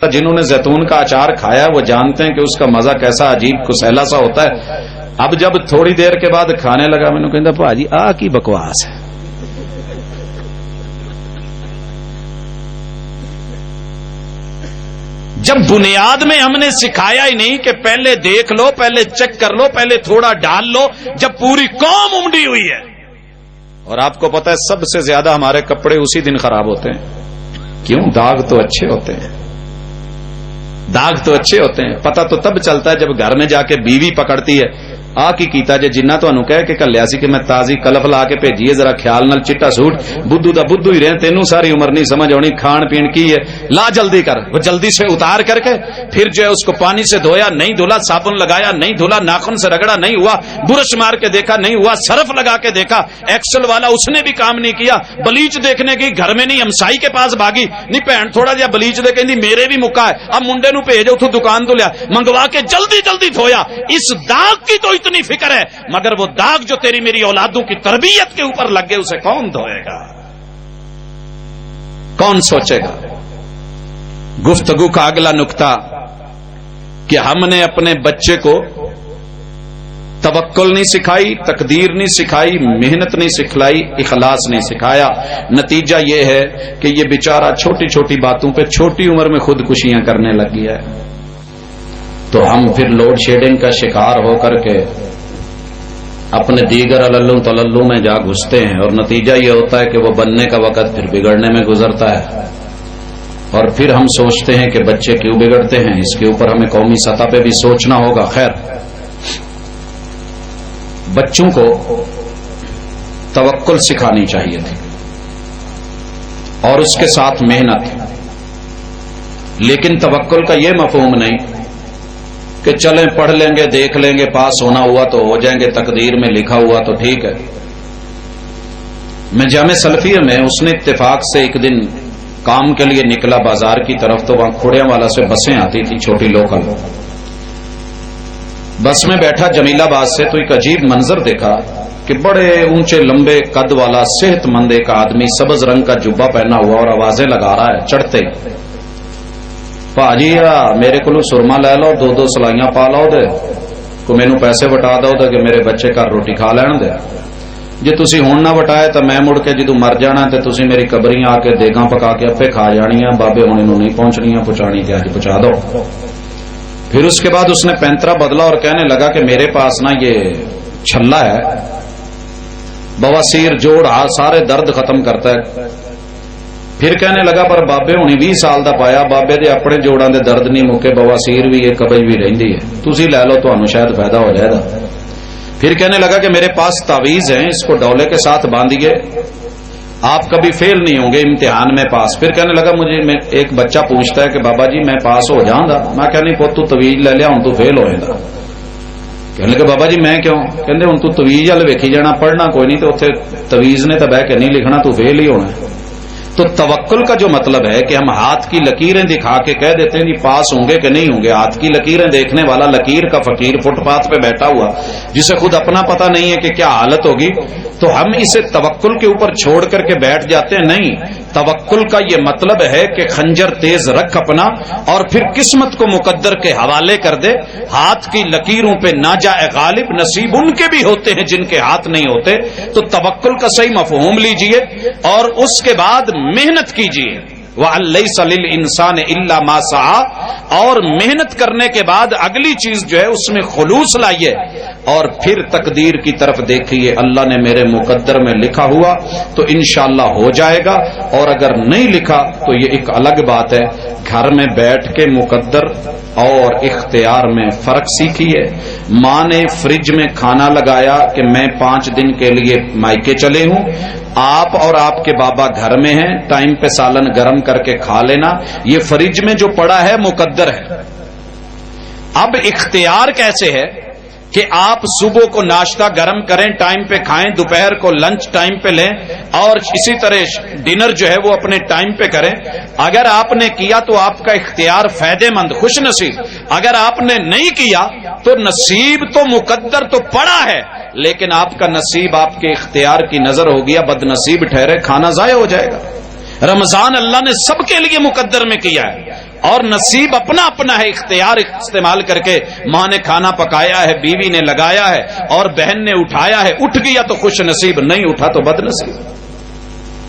جنہوں نے زیتون کا اچار کھایا وہ جانتے ہیں کہ اس کا مزہ کیسا عجیب کسیلا سا ہوتا ہے. اب جب تھوڑی دیر کے بعد کھانے لگا میں نے کہا بھاجی آ کی بکواس ہے. جب بنیاد میں ہم نے سکھایا ہی نہیں کہ پہلے دیکھ لو، پہلے چیک کر لو، پہلے تھوڑا ڈال لو، جب پوری قوم امڑی ہوئی ہے. اور آپ کو پتا ہے سب سے زیادہ ہمارے کپڑے اسی دن خراب ہوتے ہیں. کیوں؟ داغ تو اچھے ہوتے ہیں، داغ تو اچھے ہوتے ہیں. پتہ تو تب چلتا ہے جب گھر میں جا کے بیوی پکڑتی ہے آ کی کیتا جے جنہ تانوں کہے کہ کلیا سی کہ میں تازی کلف لا کے بھیجیے ذرا خیال نال چٹا سوٹ بدھو دا بدھو ہی رہے تینوں ساری عمر نہیں سمجھ آنی کھان پین کی ہے لا جلدی کر. وہ جلدی سے اتار کر کے پھر جو ہے اس کو پانی سے دھویا نہیں دھلا، صابن لگایا نہیں دھلا، ناخن سے رگڑا نہیں ہوا، برش مار کے دیکھا نہیں ہوا، سرف لگا کے دیکھا ایکسل والا اس نے بھی کام نہیں کیا، بلیچ دیکھنے کی گھر میں نہیں ہمسائی کے پاس بھاگی نہیں بہن تھوڑا جہا بلیچ دے کہ میرے بھی مکا ہے اب منڈے نو بھیج اتو دکان تو لیا منگوا کے جلدی جلدی دھویا. اس داغ کی تو اتنی فکر ہے مگر وہ داغ جو تیری میری اولادوں کی تربیت کے اوپر لگ گئے اسے کون دھوئے گا، کون سوچے گا. گفتگو کا اگلا نقطہ کہ ہم نے اپنے بچے کو توکل نہیں سکھائی، تقدیر نہیں سکھائی، محنت نہیں سکھلائی، اخلاص نہیں سکھایا. نتیجہ یہ ہے کہ یہ بیچارہ چھوٹی چھوٹی باتوں پہ چھوٹی عمر میں خودکشیاں کرنے لگ گیا ہے. تو ہم پھر لوڈ شیڈنگ کا شکار ہو کر کے اپنے دیگر عللوں تللوں میں جا گھستے ہیں اور نتیجہ یہ ہوتا ہے کہ وہ بننے کا وقت پھر بگڑنے میں گزرتا ہے. اور پھر ہم سوچتے ہیں کہ بچے کیوں بگڑتے ہیں، اس کے اوپر ہمیں قومی سطح پہ بھی سوچنا ہوگا. خیر، بچوں کو توکل سکھانی چاہیے تھی اور اس کے ساتھ محنت. لیکن توکل کا یہ مفہوم نہیں کہ چلیں پڑھ لیں گے دیکھ لیں گے پاس ہونا ہوا تو ہو جائیں گے، تقدیر میں لکھا ہوا تو ٹھیک ہے. میں جامع سلفیہ میں اس نے اتفاق سے ایک دن کام کے لیے نکلا بازار کی طرف تو وہاں کھوڑیاں والا سے بسیں آتی تھی چھوٹی لوکل. بس میں بیٹھا جمیل آباد سے تو ایک عجیب منظر دیکھا کہ بڑے اونچے لمبے قد والا صحت مند ایک آدمی سبز رنگ کا جبہ پہنا ہوا اور آوازیں لگا رہا ہے چڑھتے پاجی میرے کو سرما لے لو دو سلائیاں پا لو دے کو مینو پیسے وٹا دو کہ میرے بچے گھر روٹی کھا لین دے. جی تسی ہون نہ وٹائے تو میں مڑ کے جدو مر جانا تے تسی میری قبریاں آ کے دیگاں پکا کے اپے کھا جانیاں، بابے ہونے نو نہیں پہنچنیاں، پہنچانی تے اج پہنچا دو. پھر اس کے بعد اس نے پینترا بدلا اور کہنے لگا کہ میرے پاس نا یہ چھلا ہے بواسیر جوڑ سارے درد ختم کرتا ہے. پھر کہنے لگا پر بابے ہونی 20 سال دا پایا بابے دے اپنے جوڑاں دے درد نہیں مکے، بواسیر بھی ہے قبض بھی رہندی ہے، تسی لے لو تانوں شاید فائدہ ہو جائے گا. پھر کہنے لگا کہ میرے پاس تعویذ ہیں اس کو ڈولے کے ساتھ باندھیے آپ کبھی فیل نہیں ہوں گے امتحان میں پاس. پھر کہنے لگا مجھے ایک بچہ پوچھتا ہے کہ بابا جی میں پاس ہو جاؤں گا. میں کہنے پوت تو تعویذ لے لیا ہوں تو فیل ہوئے گا. کہنے لگا بابا جی میں کیوں؟ کہندے ہوں تو تعویذ وال ویکھی جانا، پڑھنا کوئی نہیں تو اتنے تعویذ نے تو بہ کے نہیں لکھنا، تو فیل ہی ہونا ہے. تو توکل کا جو مطلب ہے کہ ہم ہاتھ کی لکیریں دکھا کے کہہ دیتے ہیں کہ پاس ہوں گے کہ نہیں ہوں گے. ہاتھ کی لکیریں دیکھنے والا لکیر کا فقیر فٹ پاتھ پہ بیٹھا ہوا جسے خود اپنا پتہ نہیں ہے کہ کیا حالت ہوگی، تو ہم اسے توکل کے اوپر چھوڑ کر کے بیٹھ جاتے ہیں. نہیں، توکل کا یہ مطلب ہے کہ خنجر تیز رکھ اپنا اور پھر قسمت کو مقدر کے حوالے کر دے. ہاتھ کی لکیروں پہ نہ جائے غالب، نصیب ان کے بھی ہوتے ہیں جن کے ہاتھ نہیں ہوتے. تو توکل کا صحیح مفہوم لیجئے اور اس کے بعد محنت کیجئے. وَأَلَّيْسَ لِلْإِنسَانِ إِلَّا مَا سَعَى، اور محنت کرنے کے بعد اگلی چیز جو ہے اس میں خلوص لائیے اور پھر تقدیر کی طرف دیکھیے. اللہ نے میرے مقدر میں لکھا ہوا تو انشاءاللہ ہو جائے گا، اور اگر نہیں لکھا تو یہ ایک الگ بات ہے. گھر میں بیٹھ کے مقدر اور اختیار میں فرق سیکھیے. ماں نے فریج میں کھانا لگایا کہ میں 5 دن کے لیے مائکے چلے ہوں، آپ اور آپ کے بابا گھر میں ہیں، ٹائم پہ سالن گرم کر کے کھا لینا. یہ فریج میں جو پڑا ہے مقدر ہے. اب اختیار کیسے ہے کہ آپ صبح کو ناشتہ گرم کریں، ٹائم پہ کھائیں، دوپہر کو لنچ ٹائم پہ لیں، اور اسی طرح ڈنر جو ہے وہ اپنے ٹائم پہ کریں. اگر آپ نے کیا تو آپ کا اختیار فائدہ مند خوش نصیب. اگر آپ نے نہیں کیا تو نصیب تو مقدر تو پڑا ہے لیکن آپ کا نصیب آپ کے اختیار کی نظر ہو گیا، بد نصیب ٹھہرے، کھانا ضائع ہو جائے گا. رمضان اللہ نے سب کے لیے مقدر میں کیا ہے. اور نصیب اپنا اپنا ہے، اختیار استعمال کر کے ماں نے کھانا پکایا ہے، بیوی نے لگایا ہے اور بہن نے اٹھایا ہے، اٹھ گیا تو خوش نصیب، نہیں اٹھا تو بد نصیب۔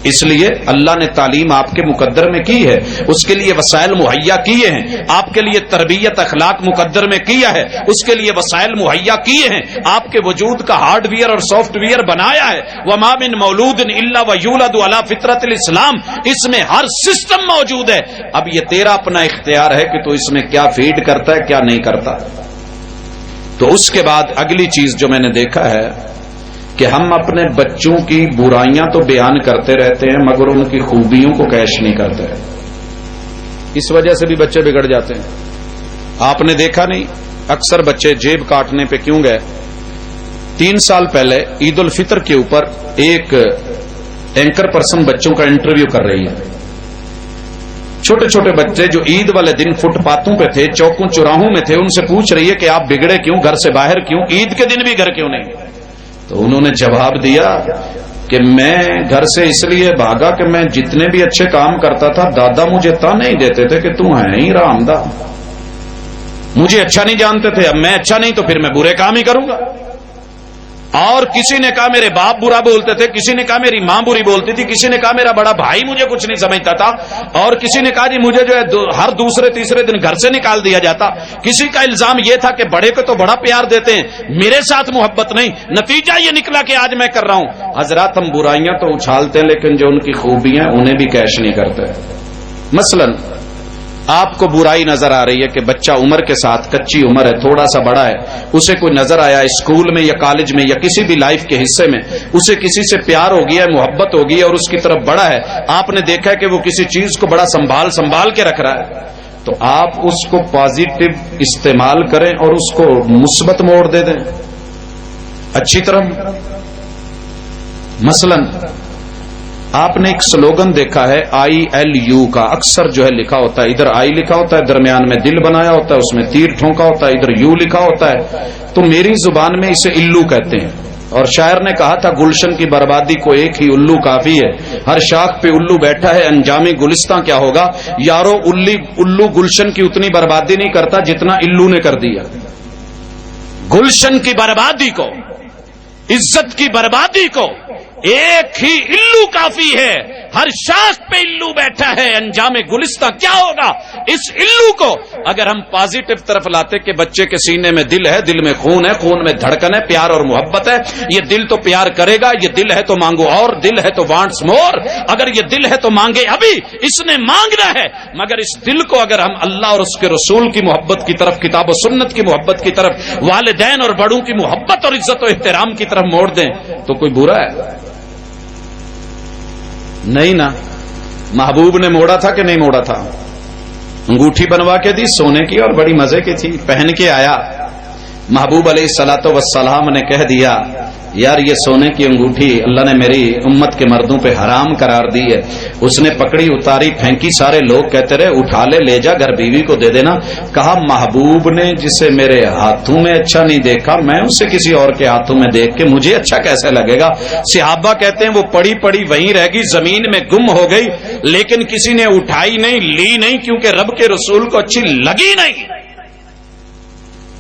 اس لیے اللہ نے تعلیم آپ کے مقدر میں کی ہے، اس کے لیے وسائل مہیا کیے ہیں، آپ کے لیے تربیت اخلاق مقدر میں کیا ہے، اس کے لیے وسائل مہیا کیے ہیں، آپ کے وجود کا ہارڈ ویئر اور سافٹ ویئر بنایا ہے۔ وَمَا مِن مَوْلُودٍ إِلَّا وَيُولَدُ عَلَى فِطْرَةِ الْإِسْلَامِ، اس میں ہر سسٹم موجود ہے۔ اب یہ تیرا اپنا اختیار ہے کہ تو اس میں کیا فیڈ کرتا ہے کیا نہیں کرتا۔ تو اس کے بعد اگلی چیز جو میں نے دیکھا ہے کہ ہم اپنے بچوں کی برائیاں تو بیان کرتے رہتے ہیں مگر ان کی خوبیوں کو کیش نہیں کرتے، اس وجہ سے بھی بچے بگڑ جاتے ہیں۔ آپ نے دیکھا نہیں اکثر بچے جیب کاٹنے پہ کیوں گئے؟ 3 سال پہلے عید الفطر کے اوپر ایک اینکر پرسن بچوں کا انٹرویو کر رہی ہے، چھوٹے چھوٹے بچے جو عید والے دن فٹ پاتھوں پہ تھے، چوکوں چوراہوں میں تھے، ان سے پوچھ رہی ہے کہ آپ بگڑے کیوں، گھر سے باہر کیوں، عید کے دن بھی گھر کیوں نہیں؟ تو انہوں نے جواب دیا کہ میں گھر سے اس لیے بھاگا کہ میں جتنے بھی اچھے کام کرتا تھا دادا مجھے تانے ہی دیتے تھے کہ تم ہے ہی رحمدہ، مجھے اچھا نہیں جانتے تھے، اب میں اچھا نہیں تو پھر میں برے کام ہی کروں گا۔ اور کسی نے کہا میرے باپ برا بولتے تھے، کسی نے کہا میری ماں بری بولتی تھی، کسی نے کہا میرا بڑا بھائی مجھے کچھ نہیں سمجھتا تھا، اور کسی نے کہا جی مجھے جو ہے ہر دوسرے تیسرے دن گھر سے نکال دیا جاتا۔ کسی کا الزام یہ تھا کہ بڑے کو تو بڑا پیار دیتے ہیں، میرے ساتھ محبت نہیں، نتیجہ یہ نکلا کہ آج میں کر رہا ہوں۔ حضرات ہم برائیاں تو اچھالتے ہیں لیکن جو ان کی خوبیاں انہیں بھی کیش نہیں کرتے۔ مثلاً آپ کو برائی نظر آ رہی ہے کہ بچہ عمر کے ساتھ، کچی عمر ہے، تھوڑا سا بڑا ہے، اسے کوئی نظر آیا اسکول میں یا کالج میں یا کسی بھی لائف کے حصے میں، اسے کسی سے پیار ہو گیا ہے، محبت ہو گئی ہے اور اس کی طرف بڑا ہے، آپ نے دیکھا ہے کہ وہ کسی چیز کو بڑا سنبھال کے رکھ رہا ہے، تو آپ اس کو پازیٹو استعمال کریں اور اس کو مثبت موڑ دے دیں اچھی طرح۔ مثلاً آپ نے ایک سلوگن دیکھا ہے ILU کا، اکثر جو ہے لکھا ہوتا ہے، ادھر آئی لکھا ہوتا ہے، درمیان میں دل بنایا ہوتا ہے، اس میں تیر ٹھونکا ہوتا ہے، ادھر یو لکھا ہوتا ہے، تو میری زبان میں اسے الو کہتے ہیں۔ اور شاعر نے کہا تھا گلشن کی بربادی کو ایک ہی الو کافی ہے، ہر شاخ پہ الو بیٹھا ہے انجام گلستان کیا ہوگا، یارو الو گلشن کی اتنی بربادی نہیں کرتا جتنا الو نے کر دیا۔ گلشن کی بربادی کو، عزت کی بربادی کو ایک ہی الو کافی ہے، ہر شاخ پہ الو بیٹھا ہے انجام گلستان کیا ہوگا۔ اس الو کو اگر ہم پازیٹو طرف لاتے کہ بچے کے سینے میں دل ہے، دل میں خون ہے، خون میں دھڑکن ہے، پیار اور محبت ہے، یہ دل تو پیار کرے گا، یہ دل ہے تو مانگو اور، دل ہے تو وانٹس مور، اگر یہ دل ہے تو مانگے ابھی، اس نے مانگنا ہے، مگر اس دل کو اگر ہم اللہ اور اس کے رسول کی محبت کی طرف، کتاب و سنت کی محبت کی طرف، والدین اور بڑوں کی محبت اور عزت و احترام کی طرف موڑ دیں تو کوئی برا ہے؟ نہیں نا۔ محبوب نے موڑا تھا کہ نہیں موڑا تھا؟ انگوٹھی بنوا کے دی سونے کی اور بڑی مزے کی تھی، پہن کے آیا، محبوب علیہ الصلوۃ والسلام نے کہہ دیا یار یہ سونے کی انگوٹھی اللہ نے میری امت کے مردوں پہ حرام قرار دی ہے۔ اس نے پکڑی، اتاری، پھینکی، سارے لوگ کہتے رہے اٹھا لے جا گھر بیوی کو دے دینا۔ کہا محبوب نے جسے میرے ہاتھوں میں اچھا نہیں دیکھا میں اسے کسی اور کے ہاتھوں میں دیکھ کے مجھے اچھا کیسے لگے گا۔ صحابہ کہتے ہیں وہ پڑی پڑی وہیں رہ گئی، زمین میں گم ہو گئی، لیکن کسی نے اٹھائی نہیں، لی نہیں، کیونکہ رب کے رسول کو اچھی لگی نہیں۔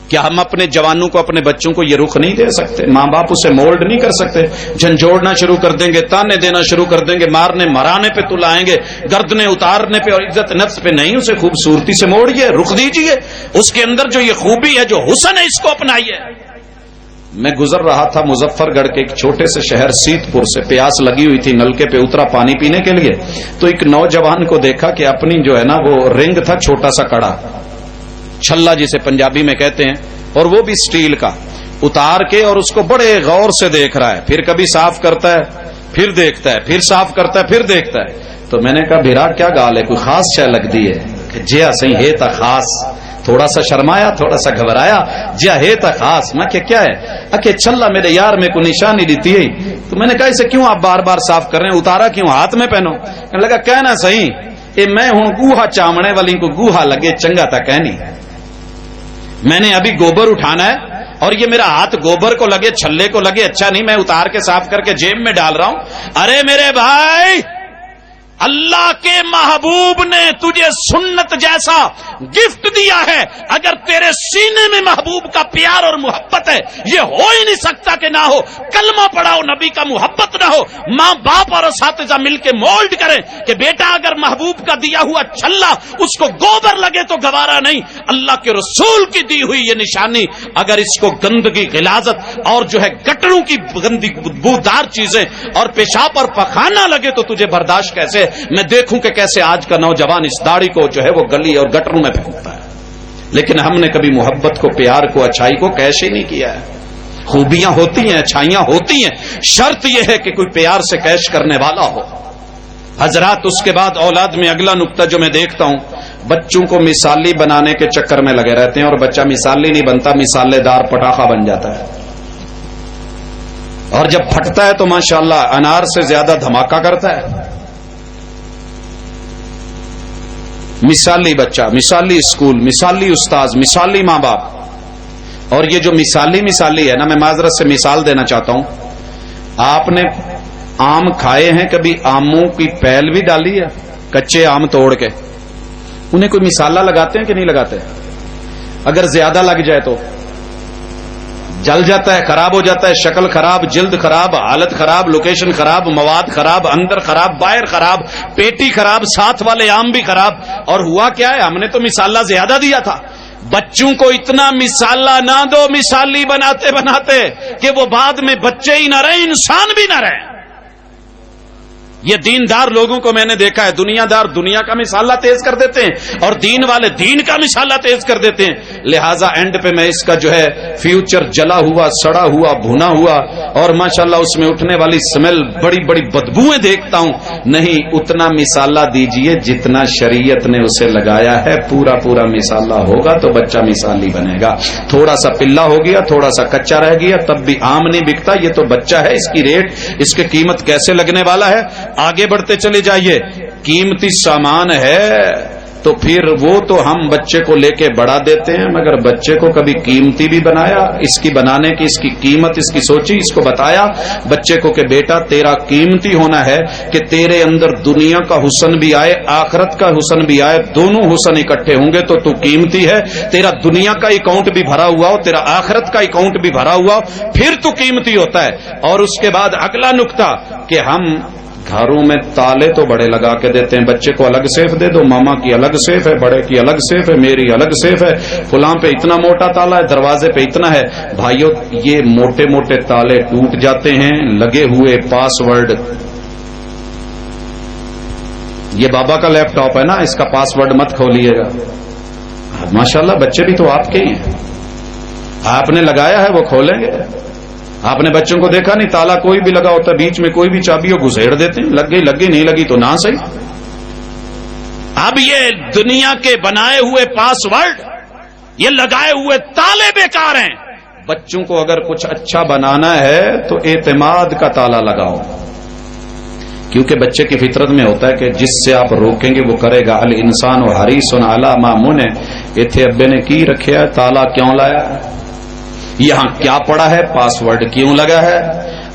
کیا ہم اپنے جوانوں کو، اپنے بچوں کو یہ رخ نہیں دے سکتے؟ ماں باپ اسے مولڈ نہیں کر سکتے؟ جھنجھوڑنا شروع کر دیں گے، تانے دینا شروع کر دیں گے، مارنے مرانے پہ تلائیں گے، گردنے اتارنے پہ اور عزت نفس پہ نہیں، اسے خوبصورتی سے موڑیے، رخ دیجیے، اس کے اندر جو یہ خوبی ہے، جو حسن ہے، اس کو اپنائیے۔ میں گزر رہا تھا مظفر گڑھ کے ایک چھوٹے سے شہر سیت پور سے، پیاس لگی ہوئی تھی، نلکے پہ اترا پانی پینے کے لیے، تو ایک نوجوان کو دیکھا کہ اپنی جو ہے نا وہ رنگ تھا چھوٹا سا کڑا، چھلا جسے پنجابی میں کہتے ہیں، اور وہ بھی سٹیل کا، اتار کے اور اس کو بڑے غور سے دیکھ رہا ہے، پھر کبھی صاف کرتا ہے، پھر دیکھتا ہے، پھر صاف کرتا ہے، پھر دیکھتا ہے۔ تو میں نے کہا بھیرا کیا گال ہے، کوئی خاص شے لگ دی ہے؟ کہ جیا صحیح ہے تا خاص، تھوڑا سا شرمایا، تھوڑا سا گھبرایا، جیا ہے تا خاص۔ میں کیا ہے؟ کہ چھلا میرے یار میں کو نشانی دیتی ہے۔ تو میں نے کہا اسے کیوں آپ بار بار صاف کر رہے ہیں، اتارا کیوں، ہاتھ میں پہنو۔ کہنے لگا کہنا صحیح اے میں ہوں گوہا چامنے والی کو گوہا لگے چنگا تا کہنی، میں نے ابھی گوبر اٹھانا ہے اور یہ میرا ہاتھ گوبر کو لگے، چھلے کو لگے، اچھا نہیں، میں اتار کے صاف کر کے جیب میں ڈال رہا ہوں۔ ارے میرے بھائی اللہ کے محبوب نے تجھے سنت جیسا گفٹ دیا ہے. اگر تیرے سینے میں محبوب کا پیار اور محبت ہے, یہ ہو ہی نہیں سکتا کہ نہ ہو. کلمہ پڑھاؤ, نبی کا محبت نہ ہو. ماں باپ اور اساتذہ مل کے مولڈ کریں کہ بیٹا اگر محبوب کا دیا ہوا چھلا اس کو گوبر لگے تو گوارا نہیں. اللہ کے رسول کی دی ہوئی یہ نشانی اگر اس کو گندگی, غلاظت اور جو ہے گٹروں کی گندی بدبودار چیزیں اور پیشاب اور پخانہ لگے تو تجھے برداشت کیسے؟ میں دیکھوں کہ کیسے آج کا نوجوان اس داڑھی کو جو ہے وہ گلی اور گٹروں میں پھینکتا ہے. لیکن ہم نے کبھی محبت کو, پیار کو, اچھائی کو کیش ہی نہیں کیا ہے. خوبیاں ہوتی ہیں, اچھائیاں ہوتی ہیں, شرط یہ ہے کہ کوئی پیار سے کیش کرنے والا ہو. حضرات, اس کے بعد اولاد میں اگلا نقطہ جو میں دیکھتا ہوں, بچوں کو مثالی بنانے کے چکر میں لگے رہتے ہیں اور بچہ مثالی نہیں بنتا, مثالے دار پٹاخہ بن جاتا ہے. اور جب پھٹتا ہے تو ماشاءاللہ انار سے زیادہ دھماکہ کرتا ہے. مثالی بچہ, مثالی اسکول, مثالی استاذ, مثالی ماں باپ. اور یہ جو مثالی ہے نا, میں معذرت سے مثال دینا چاہتا ہوں. آپ نے آم کھائے ہیں کبھی؟ آموں کی پیل بھی ڈالی ہے, کچے آم توڑ کے انہیں کوئی مثالہ لگاتے ہیں کہ نہیں لگاتے؟ اگر زیادہ لگ جائے تو جل جاتا ہے, خراب ہو جاتا ہے, شکل خراب, جلد خراب, حالت خراب, لوکیشن خراب, مواد خراب, اندر خراب, باہر خراب, پیٹی خراب, ساتھ والے آم بھی خراب. اور ہوا کیا ہے, ہم نے تو مثالہ زیادہ دیا تھا. بچوں کو اتنا مثالہ نہ دو مثالی بناتے بناتے کہ وہ بعد میں بچے ہی نہ رہے, انسان بھی نہ رہے. یہ دیندار لوگوں کو میں نے دیکھا ہے, دنیا دار دنیا کا مثالہ تیز کر دیتے ہیں اور دین والے دین کا مثالہ تیز کر دیتے ہیں. لہذا اینڈ پہ میں اس کا جو ہے فیوچر جلا ہوا, سڑا ہوا, بھونا ہوا اور ماشاءاللہ اس میں اٹھنے والی سمیل, بڑی بڑی بدبوئیں دیکھتا ہوں. نہیں, اتنا مثالہ دیجئے جتنا شریعت نے اسے لگایا ہے. پورا پورا مثالہ ہوگا تو بچہ مثالی بنے گا. تھوڑا سا پلا ہو گیا, تھوڑا سا کچا رہ گیا, تب بھی آم نہیں بکتا. یہ تو بچہ ہے, اس کی ریٹ, اس کی قیمت کیسے لگنے والا ہے. آگے بڑھتے چلے جائیے. قیمتی سامان ہے تو پھر وہ تو ہم بچے کو لے کے بڑھا دیتے ہیں, مگر بچے کو کبھی قیمتی بھی بنایا, اس کی بنانے کی, اس کی قیمت, اس کی سوچی, اس کو بتایا بچے کو کہ بیٹا تیرا قیمتی ہونا ہے کہ تیرے اندر دنیا کا حسن بھی آئے, آخرت کا حسن بھی آئے. دونوں حسن اکٹھے ہوں گے تو قیمتی ہے. تیرا دنیا کا اکاؤنٹ بھی بھرا ہوا ہو, تیرا آخرت کا اکاؤنٹ بھی بھرا ہوا ہو, پھر تو قیمتی ہوتا ہے. اور اس کے بعد اگلا نقطہ کہ ہم گھروں میں تالے تو بڑے لگا کے دیتے ہیں. بچے کو الگ سیف دے دو, ماما کی الگ سیف ہے, بڑے کی الگ سیف ہے, میری الگ سیف ہے, فلاں پہ اتنا موٹا تالا ہے, دروازے پہ اتنا ہے. بھائیو, یہ موٹے موٹے تالے ٹوٹ جاتے ہیں. لگے ہوئے پاس ورڈ, یہ بابا کا لیپ ٹاپ ہے نا, اس کا پاس ورڈ مت کھولیے گا. ماشاءاللہ بچے بھی تو آپ کے ہی ہیں, آپ نے لگایا ہے, وہ کھولیں گے. آپ نے بچوں کو دیکھا نہیں, تالا کوئی بھی لگا ہوتا, بیچ میں کوئی بھی چابی ہو گھسیڑ دیتے ہیں. لگ گئی, نہیں لگی تو نہ صحیح. اب یہ دنیا کے بنائے ہوئے پاس ورڈ, یہ لگائے ہوئے تالے بیکار ہیں. بچوں کو اگر کچھ اچھا بنانا ہے تو اعتماد کا تالا لگاؤ, کیونکہ بچے کی فطرت میں ہوتا ہے کہ جس سے آپ روکیں گے وہ کرے گا. الانسان حریص علی ما منع, ایتھے ابے نے کی رکھیا ہے, تالا کیوں لایا, یہاں کیا پڑا ہے, پاس ورڈ کیوں لگا ہے.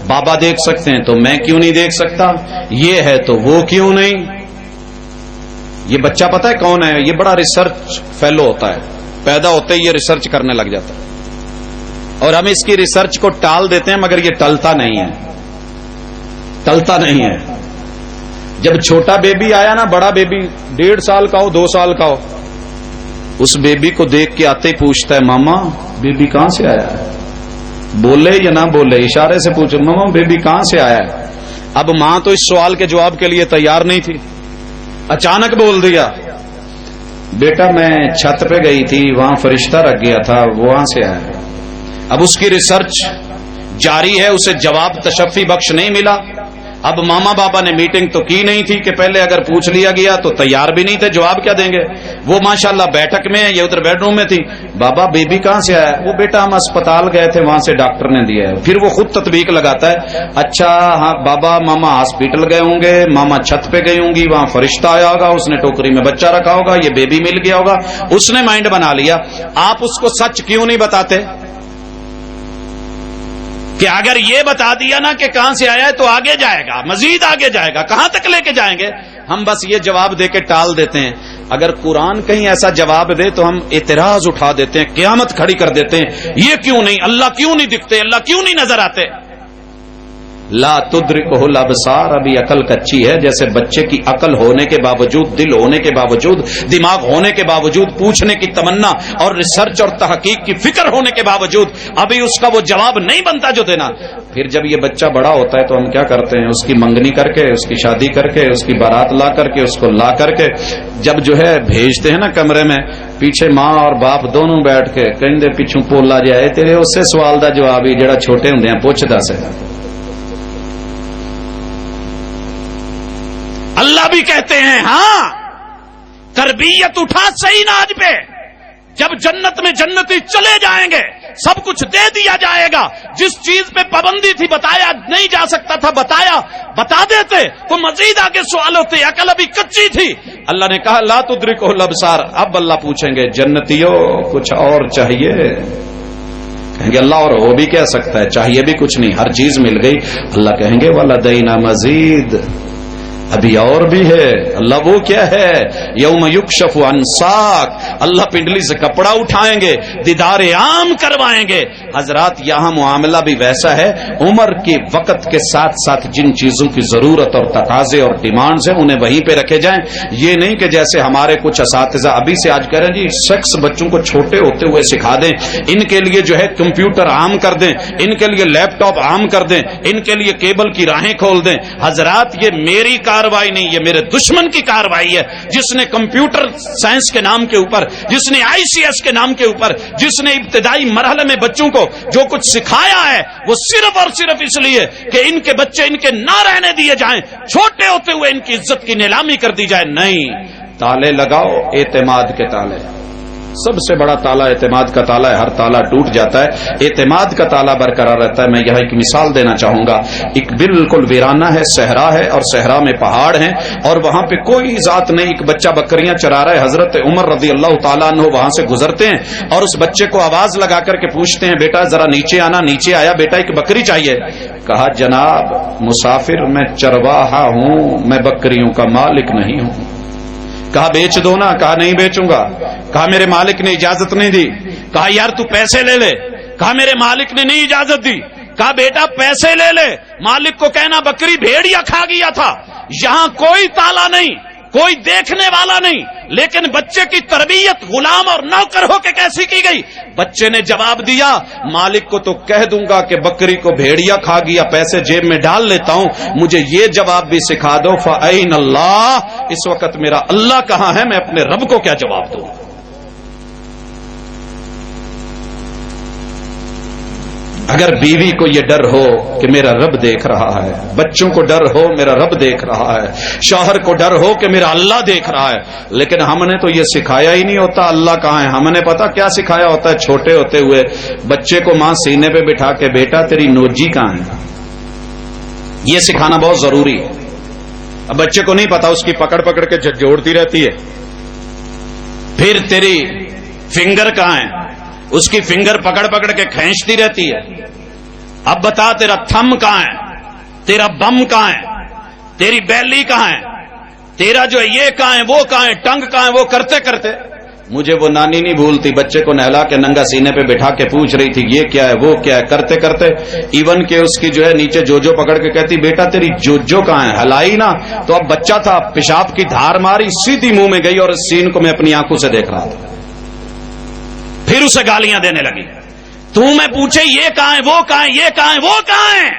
بابا دیکھ سکتے ہیں تو میں کیوں نہیں دیکھ سکتا, یہ ہے تو وہ کیوں نہیں. یہ بچہ پتہ ہے کون ہے, یہ بڑا ریسرچ فیلو ہوتا ہے, پیدا ہوتے ہی یہ ریسرچ کرنے لگ جاتا ہے اور ہم اس کی ریسرچ کو ٹال دیتے ہیں, مگر یہ ٹلتا نہیں ہے, ٹلتا نہیں ہے. جب چھوٹا بیبی آیا نا, بڑا بیبی 1.5 سال کا ہو, 2 سال کا ہو, اس بیبی کو دیکھ کے آتے ہی پوچھتا ہے, ماما بیبی کہاں سے آیا ہے. بولے یا نہ بولے, اشارے سے پوچھو, ماما بیبی کہاں سے آیا ہے. اب ماں تو اس سوال کے جواب کے لیے تیار نہیں تھی, اچانک بول دیا, بیٹا میں چھت پہ گئی تھی, وہاں فرشتہ رکھ گیا تھا, وہاں سے آیا. اب اس کی ریسرچ جاری ہے, اسے جواب تشفی بخش نہیں ملا. اب ماما بابا نے میٹنگ تو کی نہیں تھی کہ پہلے اگر پوچھ لیا گیا تو تیار بھی نہیں تھے, جواب کیا دیں گے. وہ ماشاءاللہ بیٹھک میں, یہ ادھر بیڈ روم میں تھی. بابا بیبی کہاں سے آیا, وہ بیٹا ہم اسپتال گئے تھے, وہاں سے ڈاکٹر نے دیا ہے. پھر وہ خود تطبیق لگاتا ہے, اچھا ہاں بابا ماما ہاسپٹل گئے ہوں گے, ماما چھت پہ گئی ہوں گی, وہاں فرشتہ آیا ہوگا, اس نے ٹوکری میں بچہ رکھا ہوگا, یہ بیبی مل گیا ہوگا, اس نے مائنڈ بنا لیا. آپ اس کو سچ کیوں نہیں بتاتے کہ اگر یہ بتا دیا نا کہ کہاں سے آیا ہے تو آگے جائے گا, مزید آگے جائے گا, کہاں تک لے کے جائیں گے. ہم بس یہ جواب دے کے ٹال دیتے ہیں. اگر قرآن کہیں ایسا جواب دے تو ہم اعتراض اٹھا دیتے ہیں, قیامت کھڑی کر دیتے ہیں. یہ کیوں نہیں, اللہ کیوں نہیں دکھتے, اللہ کیوں نہیں نظر آتے؟ لا تدرکہ الابصار, ابھی عقل کچی ہے. جیسے بچے کی عقل ہونے کے باوجود, دل ہونے کے باوجود, دماغ ہونے کے باوجود, پوچھنے کی تمنا اور ریسرچ اور تحقیق کی فکر ہونے کے باوجود ابھی اس کا وہ جواب نہیں بنتا جو دینا. پھر جب یہ بچہ بڑا ہوتا ہے تو ہم کیا کرتے ہیں, اس کی منگنی کر کے, اس کی شادی کر کے, اس کی بارات لا کر کے, اس کو لا کر کے جب جو ہے بھیجتے ہیں نا کمرے میں, پیچھے ماں اور باپ دونوں بیٹھ کے کہندے پیچھوں پولا جائے تیرے اسے سوال دا جواب ہی جڑا چھوٹے ہوندے ہیں پوچھدا سے. اللہ بھی کہتے ہیں ہاں تربیت اٹھا صحیح ناج پہ, جب جنت میں جنتی چلے جائیں گے سب کچھ دے دیا جائے گا. جس چیز پہ پابندی تھی بتایا نہیں جا سکتا تھا بتایا, بتا دیتے تو مزید آگے سوال ہوتے, عقل ابھی کچی تھی. اللہ نے کہا لا تدرکہ الابصار. اب اللہ پوچھیں گے جنتیوں کچھ اور چاہیے؟ کہیں گے اللہ اور وہ بھی کہہ سکتا ہے, چاہیے بھی کچھ نہیں, ہر چیز مل گئی. اللہ کہیں گے وَلَدَيْنَا مَزِيدٌ, ابھی اور بھی ہے. اللہ وہ کیا ہے؟ یوم یکشف عن ساق, اللہ پنڈلی سے کپڑا اٹھائیں گے, دیدار عام کروائیں گے. حضرات یہاں معاملہ بھی ویسا ہے, عمر کے وقت کے ساتھ ساتھ جن چیزوں کی ضرورت اور تقاضے اور ڈیمانڈز ہیں انہیں وہیں پہ رکھے جائیں. یہ نہیں کہ جیسے ہمارے کچھ اساتذہ ابھی سے آج کہہ رہے ہیں جی سیکس بچوں کو چھوٹے ہوتے ہوئے سکھا دیں, ان کے لیے جو ہے کمپیوٹر عام کر دیں, ان کے لیے لیپ ٹاپ عام کر دیں, ان کے لیے کیبل کی راہیں کھول دیں. حضرات یہ میری کاروائی نہیں, یہ میرے دشمن کی کاروائی ہے, جس نے کمپیوٹر سائنس کے نام کے اوپر, جس نے آئی سی ایس کے نام کے اوپر, جس نے ابتدائی مرحلے میں بچوں کو جو کچھ سکھایا ہے وہ صرف اور صرف اس لیے کہ ان کے بچے ان کے نہ رہنے دیے جائیں, چھوٹے ہوتے ہوئے ان کی عزت کی نیلامی کر دی جائے. نہیں, تالے لگاؤ اعتماد کے تالے. سب سے بڑا تالا اعتماد کا تالا ہے, ہر تالا ٹوٹ جاتا ہے, اعتماد کا تالا برقرار رہتا ہے. میں یہاں ایک مثال دینا چاہوں گا. ایک بالکل ویرانہ ہے, صحرا ہے, اور صحرا میں پہاڑ ہیں, اور وہاں پہ کوئی ذات نہیں. ایک بچہ بکریاں چرا رہا ہے. حضرت عمر رضی اللہ تعالیٰ عنہ وہاں سے گزرتے ہیں اور اس بچے کو آواز لگا کر کے پوچھتے ہیں بیٹا ذرا نیچے آنا. نیچے آیا, بیٹا ایک بکری چاہیے. کہا جناب مسافر میں چرواہا ہوں, میں بکریوں کا مالک نہیں ہوں. کہا بیچ دو نا. کہا نہیں بیچوں گا. کہا میرے مالک نے اجازت نہیں دی. کہا یار تو پیسے لے لے. کہا میرے مالک نے نہیں اجازت دی. کہا بیٹا پیسے لے لے, مالک کو کہنا بکری بھیڑیا کھا گیا تھا. یہاں کوئی تالا نہیں, کوئی دیکھنے والا نہیں, لیکن بچے کی تربیت غلام اور نوکر ہو کے کیسی کی گئی؟ بچے نے جواب دیا مالک کو تو کہہ دوں گا کہ بکری کو بھیڑیا کھا گیا, پیسے جیب میں ڈال لیتا ہوں, مجھے یہ جواب بھی سکھا دو فَأَيْنَ اللَّهُ, اس وقت میرا اللہ کہاں ہے, میں اپنے رب کو کیا جواب دوں؟ اگر بیوی کو یہ ڈر ہو کہ میرا رب دیکھ رہا ہے, بچوں کو ڈر ہو میرا رب دیکھ رہا ہے, شوہر کو ڈر ہو کہ میرا اللہ دیکھ رہا ہے, لیکن ہم نے تو یہ سکھایا ہی نہیں ہوتا اللہ کہاں ہے. ہم نے پتا کیا سکھایا ہوتا ہے چھوٹے ہوتے ہوئے, بچے کو ماں سینے پہ بٹھا کے بیٹا تیری نوجی کہاں ہے, یہ سکھانا بہت ضروری ہے. اب بچے کو نہیں پتا, اس کی پکڑ پکڑ کے جوڑتی رہتی ہے. پھر تیری فنگر کہاں ہے, اس کی فنگر پکڑ پکڑ کے کھینچتی رہتی ہے. اب بتا تیرا تھم کہاں ہے, تیرا بم کہاں ہے, تیری بیلی کہاں ہے, تیرا جو ہے یہ کہاں ہے, وہ کہاں ہے, ٹنگ کہاں ہے. وہ کرتے کرتے مجھے وہ نانی نہیں بھولتی, بچے کو نہلا کے ننگا سینے پہ بٹھا کے پوچھ رہی تھی یہ کیا ہے, وہ کیا ہے, کرتے کرتے ایون کہ اس کی جو ہے نیچے جوجو پکڑ کے کہتی بیٹا تیری جوجو کہاں ہے, ہلائی نا. تو اب بچہ تھا, پیشاب کی دھار ماری, سیدھی منہ میں گئی, اور اس سین کو میں اپنی آنکھوں سے دیکھ رہا تھا. پھر اسے گالیاں دینے لگی. تو میں پوچھے یہ کہاں ہے, وہ کہاں ہے, یہ کہاں ہے, وہ کہاں ہے.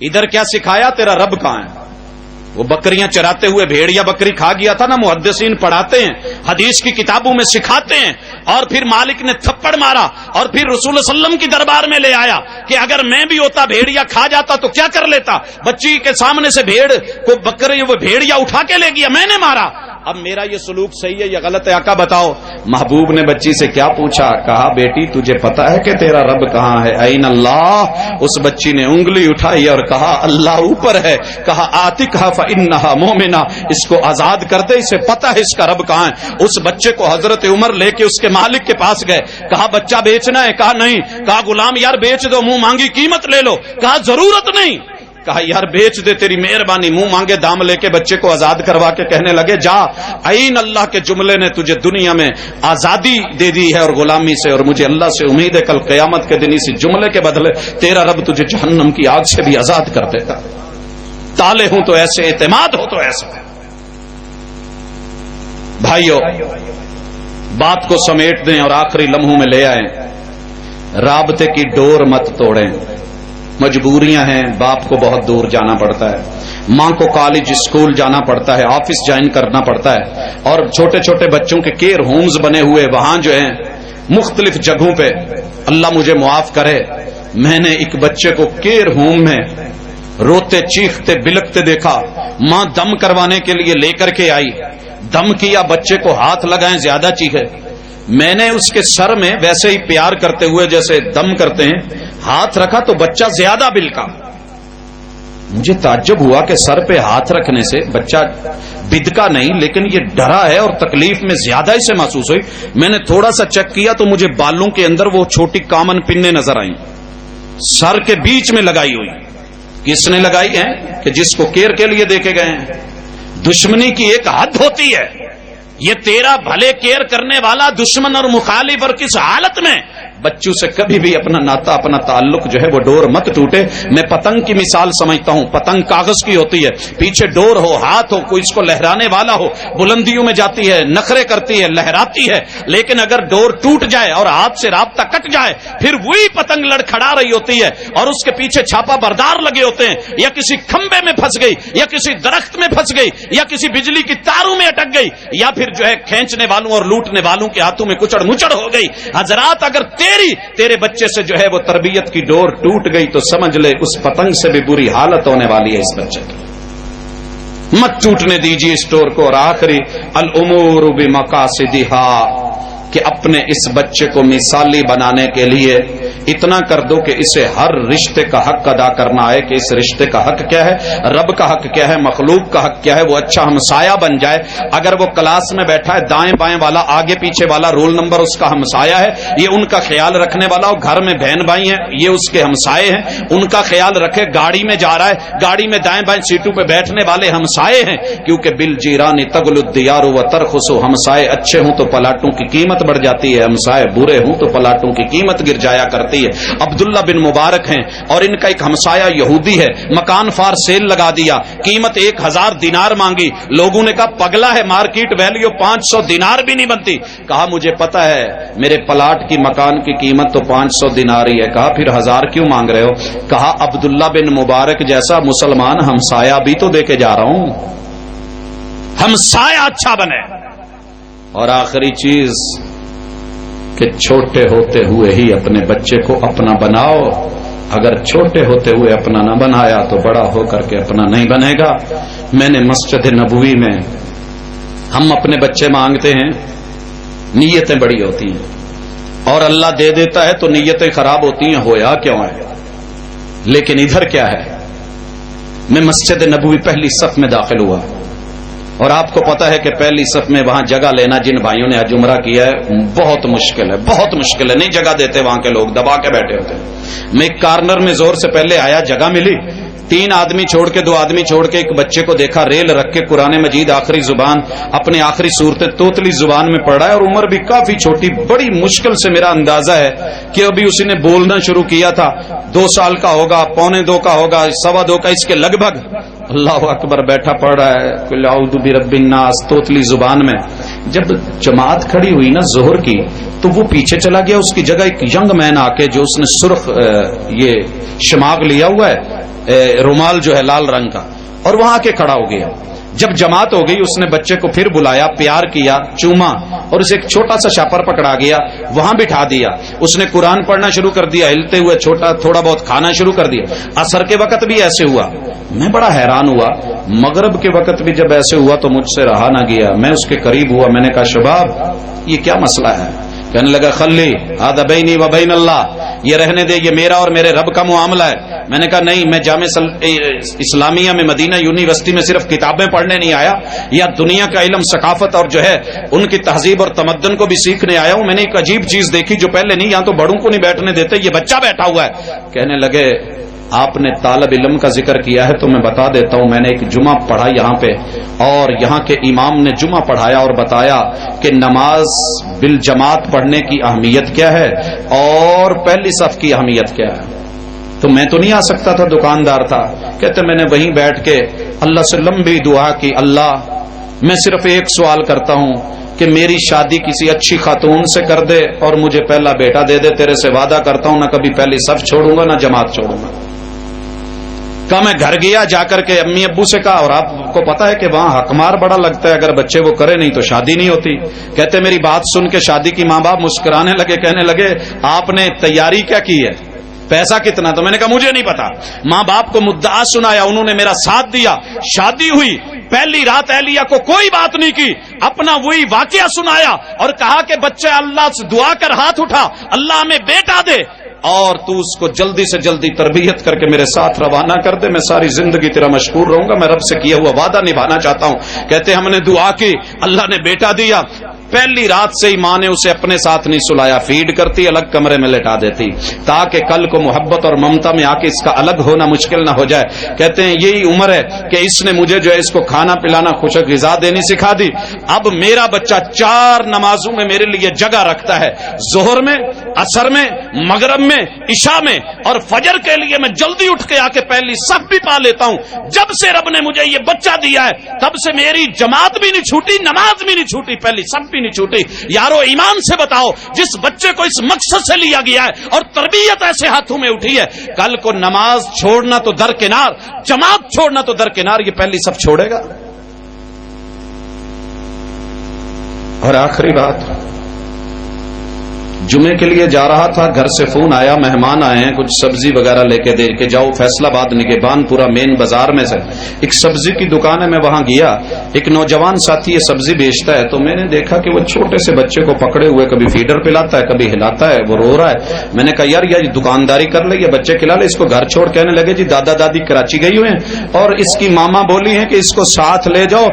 ادھر کیا سکھایا, تیرا رب کہاں ہے. وہ بکریاں چراتے ہوئے بھیڑیا بکری کھا گیا تھا نا, محدثین پڑھاتے ہیں, حدیث کی کتابوں میں سکھاتے ہیں. اور پھر مالک نے تھپڑ مارا اور پھر رسول اللہ علیہ وسلم کی دربار میں لے آیا کہ اگر میں بھی ہوتا بھیڑیا کھا جاتا تو کیا کر لیتا. بچی کے سامنے سے بھیڑ کو بکری وہ بھیڑیا اٹھا کے لے گیا, میں نے مارا. اب میرا یہ سلوک صحیح ہے یا غلط ہے آقا بتاؤ. محبوب نے بچی سے کیا پوچھا, کہا بیٹی تجھے پتا ہے کہ تیرا رب کہاں ہے. این اللہ. اس بچی نے انگلی اٹھائی اور کہا اللہ اوپر ہے. کہا آتکھا فانھا مومنہ, اس کو آزاد کر دے, اسے پتا ہے اس کا رب کہاں ہے. اس بچے کو حضرت عمر لے کے اس کے مالک کے پاس گئے. کہا بچہ بیچنا ہے, کہا نہیں. کہا غلام یار بیچ دو, منہ مانگی قیمت لے لو. کہا ضرورت نہیں. کہا یار بیچ دے تیری مہربانی. منہ مانگے دام لے کے بچے کو آزاد کروا کے کہنے لگے جا, عین اللہ کے جملے نے تجھے دنیا میں آزادی دے دی ہے اور غلامی سے, اور مجھے اللہ سے امید ہے کل قیامت کے دن اسی جملے کے بدلے تیرا رب تجھے جہنم کی آگ سے بھی آزاد کر دے گا. تالے ہوں تو ایسے, اعتماد ہو تو ایسا. بھائیو بات کو سمیٹ دیں اور آخری لمحوں میں لے آئیں. رابطے کی ڈور مت توڑیں. مجبوریاں ہیں, باپ کو بہت دور جانا پڑتا ہے, ماں کو کالج اسکول جانا پڑتا ہے, آفس جوائن کرنا پڑتا ہے, اور چھوٹے چھوٹے بچوں کے کیئر ہومز بنے ہوئے وہاں جو ہیں مختلف جگہوں پہ. اللہ مجھے معاف کرے, میں نے ایک بچے کو کیئر ہوم میں روتے چیختے بلکتے دیکھا. ماں دم کروانے کے لیے لے کر کے آئی, دم کیا, بچے کو ہاتھ لگائیں زیادہ چیخے. میں نے اس کے سر میں ویسے ہی پیار کرتے ہوئے جیسے دم کرتے ہیں ہاتھ رکھا تو بچہ زیادہ بلکا. مجھے تعجب ہوا کہ سر پہ ہاتھ رکھنے سے بچہ بدکا نہیں, لیکن یہ ڈرا ہے اور تکلیف میں زیادہ اسے محسوس ہوئی. میں نے تھوڑا سا چیک کیا تو مجھے بالوں کے اندر وہ چھوٹی کامن پنیں نظر آئیں, سر کے بیچ میں لگائی ہوئی. کس نے لگائی ہیں؟ کہ جس کو کیئر کے لیے دیکھے گئے ہیں. دشمنی کی ایک حد ہوتی ہے. یہ تیرا بھلے کیئر کرنے والا دشمن اور مخالف اور کس حالت میں بچوں سے کبھی بھی اپنا ناتا اپنا تعلق جو ہے وہ ڈور مت ٹوٹے. میں پتنگ کی مثال سمجھتا ہوں. پتنگ کاغذ کی ہوتی ہے, پیچھے ڈور ہو, ہاتھ ہو, کوئی اس کو لہرانے والا ہو, بلندیوں میں جاتی ہے, نخرے کرتی ہے, لہراتی ہے, لیکن اگر ڈور ٹوٹ جائے اور ہاتھ سے رابطہ کٹ جائے پھر وہی پتنگ لڑکھڑا رہی ہوتی ہے اور اس کے پیچھے چھاپا بردار لگے ہوتے ہیں, یا کسی کھمبے میں پھنس گئی, یا کسی درخت میں پھنس گئی, یا کسی بجلی کی تاروں میں اٹک گئی, یا پھر جو ہے کھینچنے والوں اور لوٹنے والوں کے ہاتھوں میں کچڑ مچڑ ہو گئی. حضرات اگر تیرے بچے سے جو ہے وہ تربیت کی ڈور ٹوٹ گئی تو سمجھ لے اس پتنگ سے بھی بری حالت ہونے والی ہے اس بچے کی. مت ٹوٹنے دیجیے اس ڈور کو. اور آخری الامور بمقاصدها, کہ اپنے اس بچے کو مثالی بنانے کے لیے اتنا کر دو کہ اسے ہر رشتے کا حق ادا کرنا ہے. کہ اس رشتے کا حق کیا ہے, رب کا حق کیا ہے, مخلوق کا حق کیا ہے. وہ اچھا ہمسایہ بن جائے. اگر وہ کلاس میں بیٹھا ہے دائیں بائیں والا, آگے پیچھے والا رول نمبر اس کا ہمسایہ ہے, یہ ان کا خیال رکھنے والا ہو. گھر میں بہن بھائی ہیں, یہ اس کے ہمسائے ہیں, ان کا خیال رکھے. گاڑی میں جا رہا ہے, گاڑی میں دائیں بائیں سیٹوں پہ بیٹھنے والے ہمسائے ہیں, کیونکہ بالجیران تغل الدیار وترخص. ہمسائے اچھے ہوں تو پلاٹوں کی قیمت بڑھ جاتی ہے, ہمسائے برے ہوں تو پلاٹوں کی قیمت گر جایا کرتی ہے. عبداللہ بن مبارک ہیں اور ان کا ایک ہمسایہ یہودی ہے. مکان فار سیل لگا دیا, قیمت 1000 دینار مانگی. لوگوں نے کہا پگلا ہے, مارکیٹ ویلیو 500 دینار بھی نہیں بنتی. کہا مجھے پتا ہے میرے پلاٹ کی مکان کی قیمت تو 500 دینار ہی ہے. کہا پھر 1000 کیوں مانگ رہے ہو؟ کہا عبداللہ بن مبارک جیسا مسلمان ہمسایہ بھی تو دے کے جا رہا ہوں, ہمسایہ اچھا بنے. اور آخری چیز کہ چھوٹے ہوتے ہوئے ہی اپنے بچے کو اپنا بناؤ. اگر چھوٹے ہوتے ہوئے اپنا نہ بنایا تو بڑا ہو کر کے اپنا نہیں بنے گا. میں نے مسجد نبوی میں ہم اپنے بچے مانگتے ہیں, نیتیں بڑی ہوتی ہیں اور اللہ دے دیتا ہے تو نیتیں خراب ہوتی ہیں. ہویا کیوں ہے؟ لیکن ادھر کیا ہے, میں مسجد نبوی پہلی صف میں داخل ہوا اور آپ کو پتا ہے کہ پہلی صف میں وہاں جگہ لینا جن بھائیوں نے حج عمرہ کیا ہے بہت مشکل ہے, بہت مشکل ہے. نہیں جگہ دیتے, وہاں کے لوگ دبا کے بیٹھے ہوتے ہیں. میں ایک کارنر میں زور سے پہلے آیا, جگہ ملی, 3 آدمی چھوڑ کے 2 آدمی چھوڑ کے ایک بچے کو دیکھا ریل رکھ کے قرآن مجید آخری زبان اپنے آخری صورت توتلی زبان میں پڑھ رہا ہے, اور عمر بھی کافی چھوٹی. بڑی مشکل سے میرا اندازہ ہے کہ ابھی اسی نے بولنا شروع کیا تھا. 2 سال کا ہوگا, 1.25 کا ہوگا, 2.25 کا, اس کے لگ بھگ. اللہ اکبر بیٹھا پڑھ رہا ہے قل اعوذ برب الناس توتلی زبان میں. جب جماعت کھڑی ہوئی نا ظہر کی تو وہ پیچھے چلا گیا. اس کی جگہ ایک ینگ مین آ کے, جو اس نے سرخ یہ شماغ لیا ہوا ہے, رومال جو ہے لال رنگ کا, اور وہاں کے کھڑا ہو گیا. جب جماعت ہو گئی اس نے بچے کو پھر بلایا, پیار کیا, چوما, اور اسے ایک چھوٹا سا شاپر پکڑا گیا, وہاں بٹھا دیا. اس نے قرآن پڑھنا شروع کر دیا, ہلتے ہوئے تھوڑا بہت کھانا شروع کر دیا. عصر کے وقت بھی ایسے ہوا. میں بڑا حیران ہوا. مغرب کے وقت بھی جب ایسے ہوا تو مجھ سے رہا نہ گیا. میں اس کے قریب ہوا, میں نے کہا شباب یہ کیا مسئلہ ہے؟ کہنے لگا خلی ھذا بینی و بین اللہ, یہ رہنے دے, یہ میرا اور میرے رب کا معاملہ ہے. میں نے کہا نہیں, میں جامع اسلامیہ میں مدینہ یونیورسٹی میں صرف کتابیں پڑھنے نہیں آیا, یا دنیا کا علم ثقافت اور جو ہے ان کی تہذیب اور تمدن کو بھی سیکھنے آیا ہوں. میں نے ایک عجیب چیز دیکھی جو پہلے نہیں, یہاں تو بڑوں کو نہیں بیٹھنے دیتے, یہ بچہ بیٹھا ہوا ہے. کہنے لگے آپ نے طالب علم کا ذکر کیا ہے تو میں بتا دیتا ہوں، میں نے ایک جمعہ پڑھا یہاں پہ، اور یہاں کے امام نے جمعہ پڑھایا اور بتایا کہ نماز بالجماعت پڑھنے کی اہمیت کیا ہے اور پہلی صف کی اہمیت کیا ہے۔ تو میں تو نہیں آ سکتا تھا، دکاندار تھا، کہتے میں نے وہیں بیٹھ کے اللہ سے لمبی دعا کی، اللہ میں صرف ایک سوال کرتا ہوں کہ میری شادی کسی اچھی خاتون سے کر دے اور مجھے پہلا بیٹا دے دے، تیرے سے وعدہ کرتا ہوں نہ کبھی پہلی صف چھوڑوں گا نہ جماعت چھوڑوں گا۔ کہ میں گھر گیا، جا کر کے امی ابو سے کہا، اور آپ کو پتا ہے کہ وہاں حقمار بڑا لگتا ہے، اگر بچے وہ کرے نہیں تو شادی نہیں ہوتی۔ کہتے میری بات سن کے شادی کی ماں باپ مسکرانے لگے، کہنے لگے آپ نے تیاری کیا کی ہے، پیسہ کتنا؟ تو میں نے کہا مجھے نہیں پتا۔ ماں باپ کو مدعا سنایا، انہوں نے میرا ساتھ دیا، شادی ہوئی۔ پہلی رات اہلیہ کو کوئی بات نہیں کی، اپنا وہی واقعہ سنایا اور کہا کہ بچے اللہ سے دعا کر ہاتھ اٹھا، اللہ ہمیں بیٹا دے اور تو اس کو جلدی سے جلدی تربیت کر کے میرے ساتھ روانہ کر دے، میں ساری زندگی تیرا مشکور رہوں گا، میں رب سے کیا ہوا وعدہ نبھانا چاہتا ہوں۔ کہتے ہم نے دعا کی، اللہ نے بیٹا دیا۔ پہلی رات سے ہی ماں نے اسے اپنے ساتھ نہیں سلایا، فیڈ کرتی، الگ کمرے میں لٹا دیتی تاکہ کل کو محبت اور ممتا میں آ کے اس کا الگ ہونا مشکل نہ ہو جائے۔ کہتے ہیں یہی عمر ہے کہ اس نے مجھے جو ہے اس کو کھانا پلانا، خوشک غذا دینی سکھا دی۔ اب میرا بچہ 4 نمازوں میں میرے لیے جگہ رکھتا ہے، ظہر میں، عصر میں، مغرب میں، عشاء میں، اور فجر کے لیے میں جلدی اٹھ کے آ کے پہلی صف بھی پا لیتا ہوں۔ جب سے رب نے مجھے یہ بچہ دیا ہے تب سے میری جماعت بھی نہیں چھوٹی، نماز بھی نہیں چھوٹی، پہلی صف بھی نہیں چھوٹی۔ یارو ایمان سے بتاؤ، جس بچے کو اس مقصد سے لیا گیا ہے اور تربیت ایسے ہاتھوں میں اٹھی ہے، کل کو نماز چھوڑنا تو درکنار، جماعت چھوڑنا تو درکنار، یہ پہلی صف چھوڑے گا؟ اور آخری بات، جمعے کے لیے جا رہا تھا، گھر سے فون آیا، مہمان آئے ہیں، کچھ سبزی وغیرہ لے کے دے کے جاؤ۔ فیصل آباد نگہبان پورا مین بازار میں سے ایک سبزی کی دکان ہے، میں وہاں گیا، ایک نوجوان ساتھی یہ سبزی بیچتا ہے، تو میں نے دیکھا کہ وہ چھوٹے سے بچے کو پکڑے ہوئے کبھی فیڈر پلاتا ہے، کبھی ہلاتا ہے، وہ رو رہا ہے۔ میں نے کہا یار یہ دکانداری کر لے، یہ بچے کھلا لے، اس کو گھر چھوڑ۔ کہنے لگے جی دادا دادی کراچی گئی ہوئے ہیں اور اس کی ماما بولی ہیں کہ اس کو ساتھ لے جاؤ،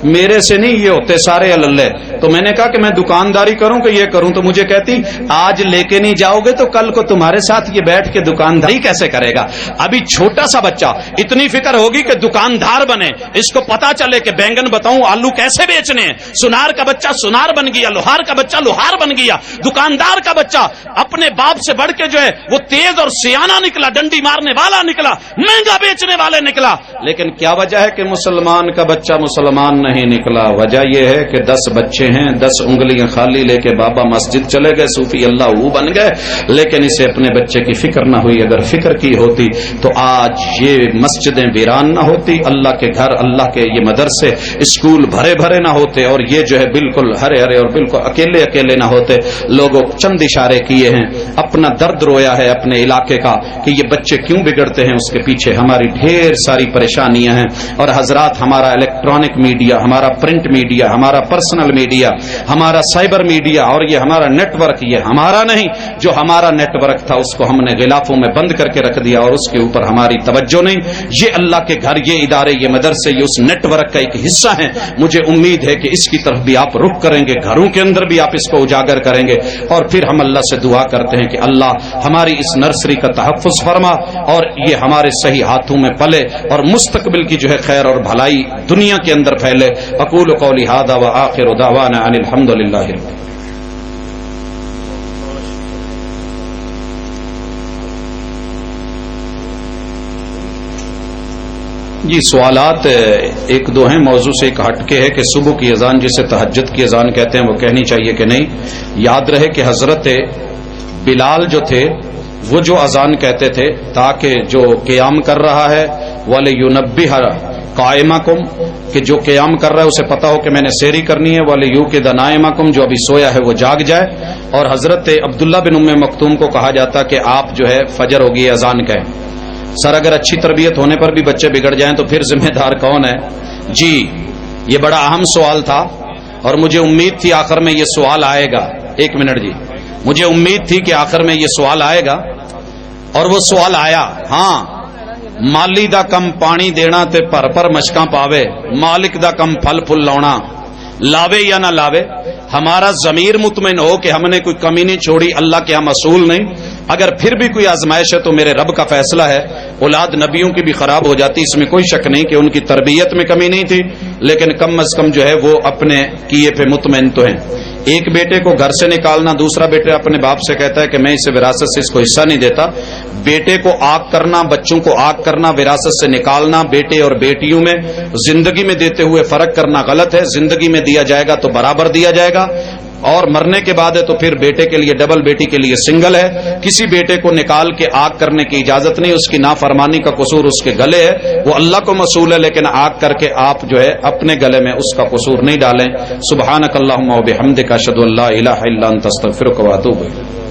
میرے سے نہیں یہ ہوتے سارے اللہ۔ تو میں نے کہا کہ میں دکانداری کروں کہ یہ کروں؟ تو مجھے کہتی آج لے کے نہیں جاؤ گے تو کل کو تمہارے ساتھ یہ بیٹھ کے دکانداری کیسے کرے گا؟ ابھی چھوٹا سا بچہ، اتنی فکر ہوگی کہ دکاندار بنے، اس کو پتا چلے کہ بینگن بتاؤں آلو کیسے بیچنے ہیں، سنار کا بچہ سنار بن گیا، لوہار کا بچہ لوہار بن گیا، دکاندار کا بچہ اپنے باپ سے بڑھ کے جو ہے وہ تیز اور سیانہ نکلا، ڈنڈی مارنے والا نکلا، مہنگا بیچنے والے نکلا۔ لیکن کیا وجہ ہے کہ مسلمان کا بچہ مسلمان نہیں نکلا؟ وجہ یہ ہے کہ 10 بچے ہیں، 10 انگلیاں خالی لے کے بابا مسجد چلے گئے، صوفی اللہ وہ بن گئے، لیکن اسے اپنے بچے کی فکر نہ ہوئی۔ اگر فکر کی ہوتی تو آج یہ مسجدیں ویران نہ ہوتی، اللہ کے گھر، اللہ کے یہ مدرسے، اسکول بھرے بھرے نہ ہوتے، اور یہ جو ہے بالکل ہرے ہرے اور بالکل اکیلے اکیلے نہ ہوتے۔ لوگوں چند اشارے کیے ہیں، اپنا درد رویا ہے اپنے علاقے کا کہ یہ بچے کیوں بگڑتے ہیں، اس کے پیچھے ہماری ڈھیر ساری پریشانیاں ہیں۔ اور حضرات، ہمارا الیکٹرانک میڈیا، ہمارا پرنٹ میڈیا، ہمارا پرسنل میڈیا، ہمارا سائبر میڈیا اور یہ ہمارا نیٹ ورک، یہ ہمارا نہیں، جو ہمارا نیٹ ورک تھا اس کو ہم نے غلافوں میں بند کر کے رکھ دیا اور اس کے اوپر ہماری توجہ نہیں۔ یہ اللہ کے گھر، یہ ادارے، یہ مدرسے، یہ اس نیٹ ورک کا ایک حصہ ہیں۔ مجھے امید ہے کہ اس کی طرف بھی آپ رخ کریں گے، گھروں کے اندر بھی آپ اس کو اجاگر کریں گے، اور پھر ہم اللہ سے دعا کرتے ہیں کہ اللہ ہماری اس نرسری کا تحفظ فرما اور یہ ہمارے صحیح ہاتھوں میں پلے اور مستقبل کی جو ہے خیر اور بھلائی دنیا کے اندر پھیلے۔ اقول قولی ھذا وآخر دعوانا ان الحمد للہ۔ جی سوالات ایک دو ہیں، موضوع سے ایک ہٹ کے ہے کہ صبح کی اذان جسے تہجد کی اذان کہتے ہیں وہ کہنی چاہیے کہ نہیں؟ یاد رہے کہ حضرت بلال جو تھے وہ جو اذان کہتے تھے تاکہ جو قیام کر رہا ہے وَلِيُنَبِّهَ قَائِمَكُمْ، کہ جو قیام کر رہا ہے اسے پتا ہو کہ میں نے سیری کرنی ہے، وَلِيُوقِظَ نَائِمَكُمْ، جو ابھی سویا ہے وہ جاگ جائے۔ اور حضرت عبداللہ بن ام مکتوم کو کہا جاتا کہ آپ جو ہے فجر ہوگی اذان کہیں۔ سر اگر اچھی تربیت ہونے پر بھی بچے بگڑ جائیں تو پھر ذمہ دار کون ہے؟ جی یہ بڑا اہم سوال تھا اور مجھے امید تھی آخر میں یہ سوال آئے گا۔ ایک منٹ جی، مجھے امید تھی کہ آخر میں یہ سوال آئے گا اور وہ سوال آیا۔ ہاں، مالی دا کم پانی دینا تے پر پر مشکاں پاوے، مالک دا کم پھل پھل لاؤنا، لاوے یا نہ لاوے، ہمارا ضمیر مطمئن ہو کہ ہم نے کوئی کمی نہیں چھوڑی، اللہ کے ہم اصول نہیں، اگر پھر بھی کوئی آزمائش ہے تو میرے رب کا فیصلہ ہے. اولاد نبیوں کی بھی خراب ہو جاتی، اس میں کوئی شک نہیں کہ ان کی تربیت میں کمی نہیں تھی، لیکن کم از کم جو ہے وہ اپنے کیے پہ مطمئن تو ہیں. ایک بیٹے کو گھر سے نکالنا، دوسرا بیٹے اپنے باپ سے کہتا ہے کہ میں اسے وراثت سے اس کو حصہ نہیں دیتا. بیٹے کو آگ کرنا، بچوں کو آگ کرنا، وراثت سے نکالنا، بیٹے اور بیٹیوں میں زندگی میں دیتے ہوئے فرق کرنا غلط ہے. زندگی میں دیا جائے گا تو برابر دیا جائے گا، اور مرنے کے بعد ہے تو پھر بیٹے کے لیے ڈبل، بیٹی کے لیے سنگل ہے. کسی بیٹے کو نکال کے آگ کرنے کی اجازت نہیں، اس کی نافرمانی کا قصور اس کے گلے ہے، وہ اللہ کو مصول ہے، لیکن آگ کر کے آپ جو ہے اپنے گلے میں اس کا قصور نہیں ڈالیں. سبحانک اللہم و بحمدک اشہد ان لا الہ الا انت استغفرک و اتوب الیک.